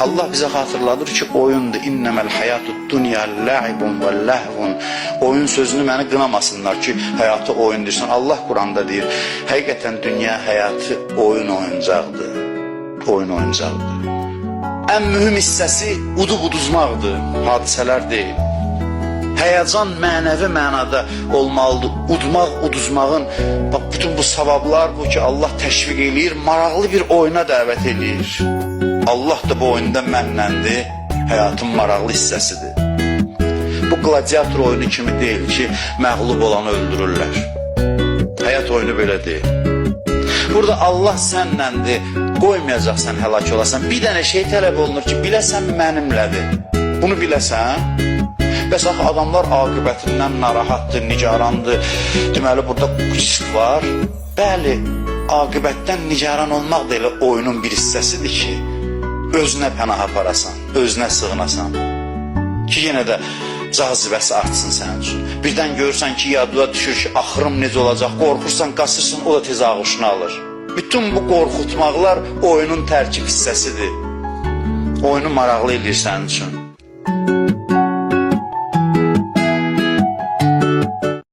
Allah bizə xatırladır ki, oyundur. İnnəməl həyatud dünya la'ibun və ləhvun. Oyun sözünü məni qınamasınlar ki, həyatı oyun deyirsən. Allah Quranda deyir, həqiqətən dünya həyatı oyun oyuncaqdır. Oyun oyuncaqdır. Ən mühüm hissəsi udub-uduzmaqdır, hadisələr deyil. Həyəcan mənəvi mənada olmalıdır. Udmaq, uduzmağın, bax, bütün bu savablar bu ki, Allah təşviq eləyir, maraqlı bir oyuna dəvət eləyir. Allah da bu oyunda mənləndir, həyatın maraqlı hissəsidir. Bu gladiator oyunu kimi deyil ki, məğlub olanı öldürürlər. Həyat oyunu belə deyil. Burada Allah sənləndir, qoymayacaqsan həlak olasan. Bir dənə şey tələb olunur ki, biləsən mənimlədir. Bunu biləsən. Bəs axı adamlar aqibətindən narahatdır, nigarandır. Deməli, burada risk var. Bəli, aqibətdən nigaran olmaq da elə oyunun bir hissəsidir ki, özünə pənah aparasan, özünə sığınasan. Ki, yenə də cazibəsi artsın sənin üçün. Birdən görürsən ki, yadına düşür ki, axırım necə olacaq, qorxursan, qasırsan, o da tez ağuşunu alır. Bütün bu qorxutmaqlar oyunun tərkib hissəsidir. Oyunu maraqlı edir sənin üçün.